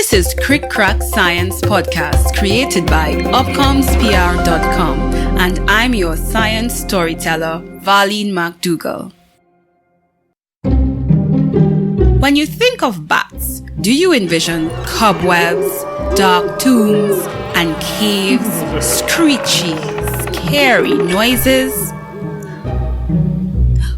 This is Crick Crack Science podcast created by upcomspr.com, and I'm your science storyteller, Valene Mc Dougall. When you think of bats, do you envision cobwebs, dark tombs, and caves, screechy, scary noises?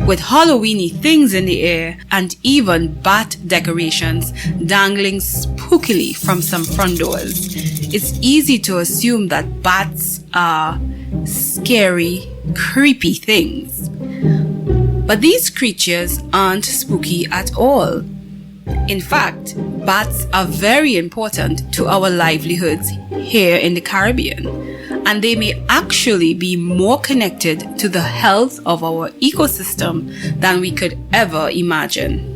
With Halloweeny things in the air and even bat decorations dangling spookily from some front doors, it's easy to assume that bats are scary, creepy things. But these creatures aren't spooky at all. In fact, bats are very important to our livelihoods here in the Caribbean, and they may actually be more connected to the health of our ecosystem than we could ever imagine.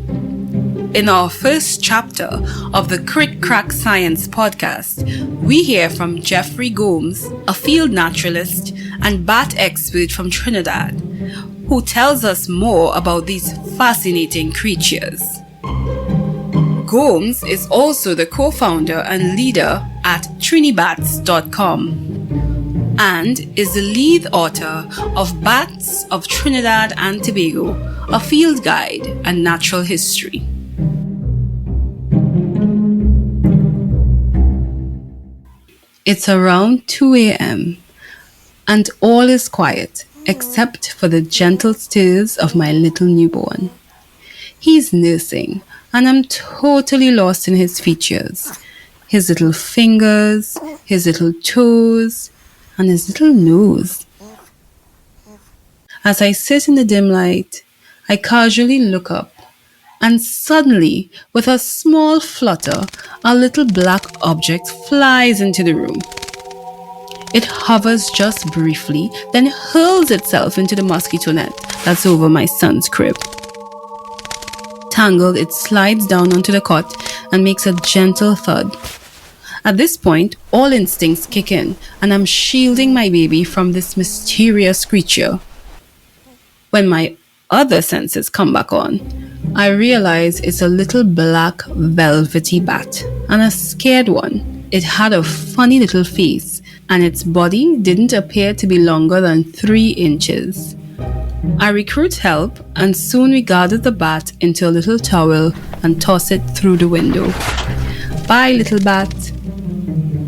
In our first chapter of the Crick Crack Science podcast, we hear from Geoffrey Gomes, a field naturalist and bat expert from Trinidad, who tells us more about these fascinating creatures. Gomes is also the co-founder and leader at trinibats.com and is the lead author of Bats of Trinidad and Tobago, a field guide and natural history. It's around 2 a.m. and all is quiet except for the gentle stirs of my little newborn. He's nursing, and I'm totally lost in his features. His little fingers, his little toes, and his little nose. As I sit in the dim light, I casually look up, and suddenly, with a small flutter, a little black object flies into the room. It hovers just briefly, then hurls itself into the mosquito net that's over my son's crib. Tangled, it slides down onto the cot and makes a gentle thud. At this point, all instincts kick in, and I'm shielding my baby from this mysterious creature. When my other senses come back on, I realize it's a little black velvety bat, and a scared one. It had a funny little face, and its body didn't appear to be longer than 3 inches. I recruit help, and soon we gather the bat into a little towel and toss it through the window. Bye, little bat.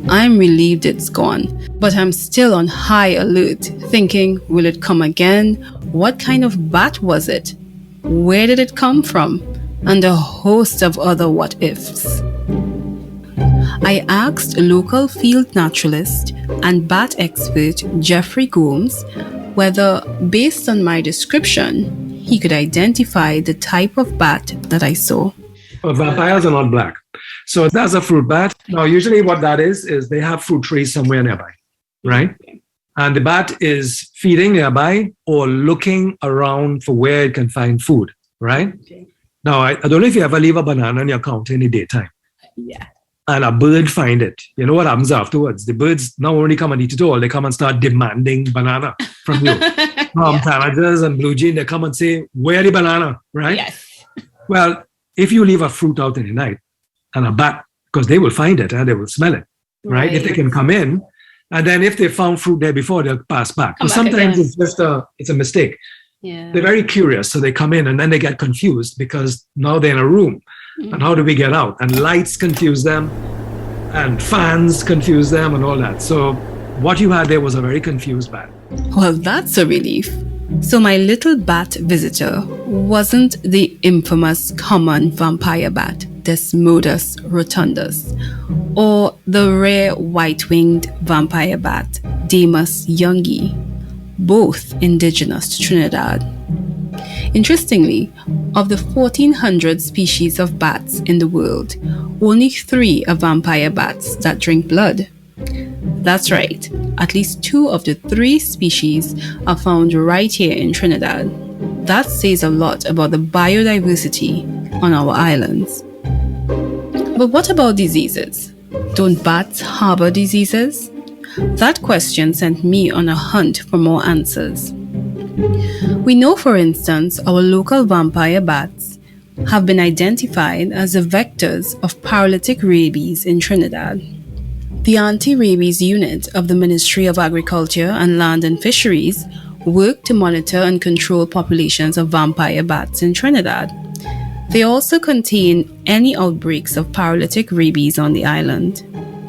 I'm relieved it's gone, but I'm still on high alert, thinking, will it come again? What kind of bat was it? Where did it come from? And a host of other what-ifs. I asked a local field naturalist and bat expert Geoffrey Gomes whether, based on my description, he could identify the type of bat that I saw. Vampires are not black. So that's a fruit bat. Now, usually what that is they have fruit trees somewhere nearby, right? And the bat is feeding nearby or looking around for where it can find food, right? Okay. Now, I don't know if you ever leave a banana in your counter in the daytime. Yeah. And a bird find it. You know what happens afterwards? The birds not only come and eat it all, they come and start demanding banana from you. Tanagers and blue jean, they come and say, where the banana, right? Yes. Well, if you leave a fruit out in the night and a bat, because they will find it and they will smell it, right? If they can come in, and then if they found fruit there before, they'll pass back. So sometimes it's just it's a mistake. Yeah. They're very curious, so they come in and then they get confused because now they're in a room. And how do we get out? And lights confuse them, and fans confuse them, and all that. So what you had there was a very confused bat. Well, that's a relief. So my little bat visitor wasn't the infamous common vampire bat, Desmodus rotundus, or the rare white-winged vampire bat, Damus youngi, both indigenous to Trinidad. Interestingly, of the 1,400 species of bats in the world, only 3 are vampire bats that drink blood. That's right, at least 2 of the 3 species are found right here in Trinidad. That says a lot about the biodiversity on our islands. But what about diseases? Don't bats harbor diseases? That question sent me on a hunt for more answers. We know, for instance, our local vampire bats have been identified as the vectors of paralytic rabies in Trinidad. The Anti-Rabies Unit of the Ministry of Agriculture and Land and Fisheries work to monitor and control populations of vampire bats in Trinidad. They also contain any outbreaks of paralytic rabies on the island.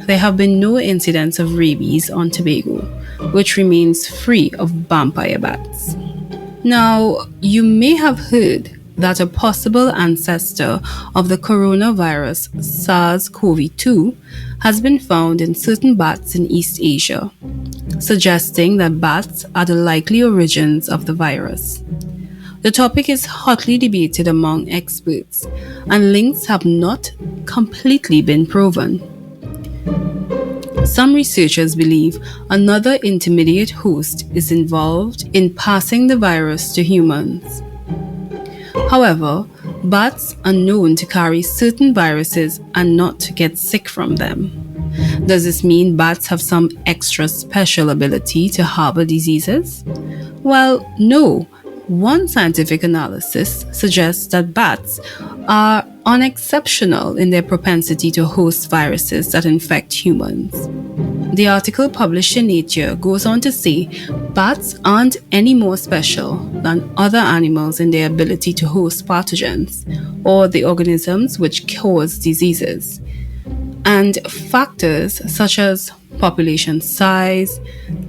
There have been no incidents of rabies on Tobago, which remains free of vampire bats. Now, you may have heard that a possible ancestor of the coronavirus SARS-CoV-2 has been found in certain bats in East Asia, suggesting that bats are the likely origins of the virus. The topic is hotly debated among experts, and links have not completely been proven. Some researchers believe another intermediate host is involved in passing the virus to humans. However, bats are known to carry certain viruses and not to get sick from them. Does this mean bats have some extra special ability to harbor diseases? Well, no. One scientific analysis suggests that bats are unexceptional in their propensity to host viruses that infect humans. The article published in Nature goes on to say bats aren't any more special than other animals in their ability to host pathogens or the organisms which cause diseases. And factors such as population size,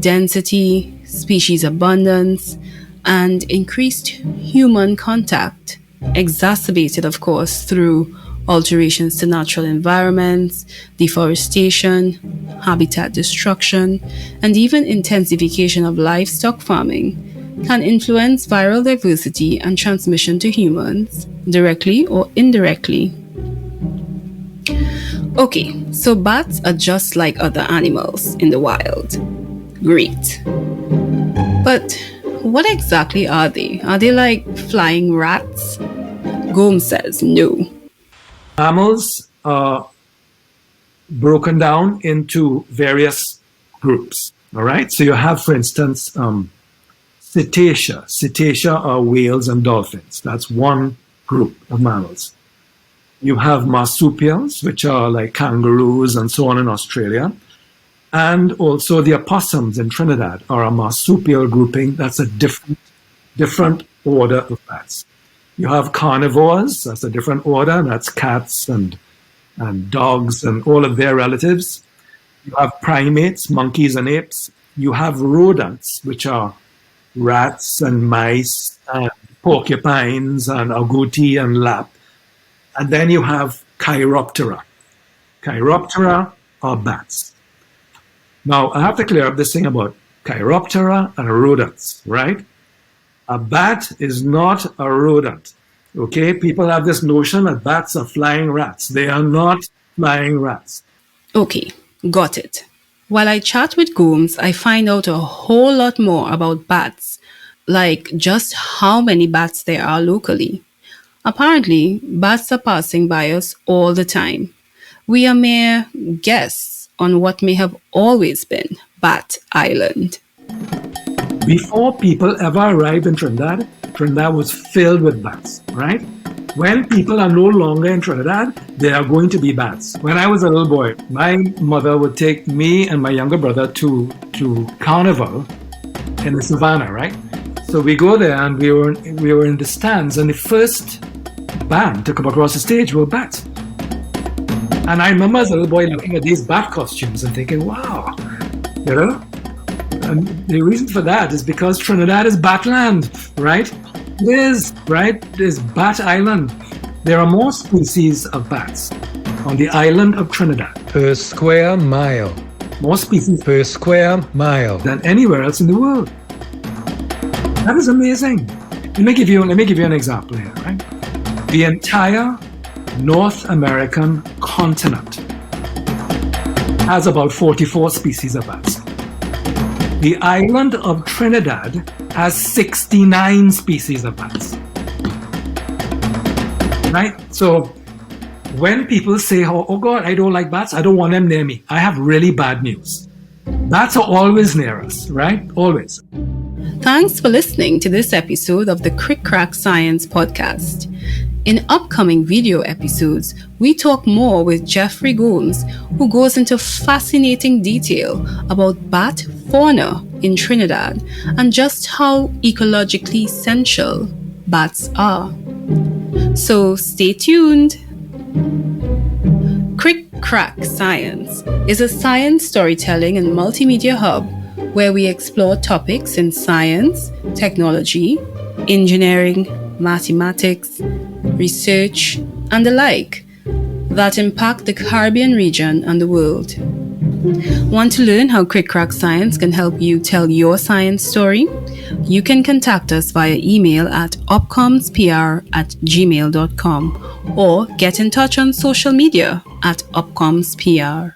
density, species abundance, and increased human contact, exacerbated, of course, through alterations to natural environments, deforestation, habitat destruction, and even intensification of livestock farming, can influence viral diversity and transmission to humans, directly or indirectly. Okay, so bats are just like other animals in the wild. Great. But what exactly are they? Are they like flying rats? Gomes says no. Mammals are broken down into various groups. All right. So you have, for instance, cetacea. Cetacea are whales and dolphins. That's one group of mammals. You have marsupials, which are like kangaroos and so on in Australia. And also the opossums in Trinidad are a marsupial grouping. That's a different order of bats. You have carnivores, that's a different order. That's cats and dogs and all of their relatives. You have primates, monkeys and apes. You have rodents, which are rats and mice and porcupines and agouti and lap. And then you have chiroptera. Chiroptera are bats. Now, I have to clear up this thing about chiroptera and rodents, right? A bat is not a rodent, okay? People have this notion that bats are flying rats. They are not flying rats. Okay, got it. While I chat with Gomes, I find out a whole lot more about bats, like just how many bats there are locally. Apparently, bats are passing by us all the time. We are mere guests on what may have always been Bat Island. Before people ever arrived in Trinidad, Trinidad was filled with bats, right? When people are no longer in Trinidad, there are going to be bats. When I was a little boy, my mother would take me and my younger brother to Carnival in the savannah, right? So we go there and we were in the stands, and the first band to come across the stage were bats. And I remember as a little boy looking at these bat costumes and thinking, wow, you know? And the reason for that is because Trinidad is Batland, right? It is, right? It is Bat Island. There are more species of bats on the island of Trinidad per square mile. More species per square mile than anywhere else in the world. That is amazing. Let me give you an example here, right? The entire North American continent has about 44 species of bats. The island of Trinidad has 69 species of bats. Right? So when people say, oh God, I don't like bats, I don't want them near me, I have really bad news. Bats are always near us, right? Always. Thanks for listening to this episode of the Crick Crack Science podcast. In upcoming video episodes, we talk more with Geoffrey Gomes, who goes into fascinating detail about bat fauna in Trinidad and just how ecologically essential bats are. So stay tuned. Crick Crack Science is a science storytelling and multimedia hub where we explore topics in science, technology, engineering, mathematics, research, and the like that impact the Caribbean region and the world. Want to learn how Crick Crack Science can help you tell your science story? You can contact us via email at upcomspr@gmail.com or get in touch on social media at upcomspr.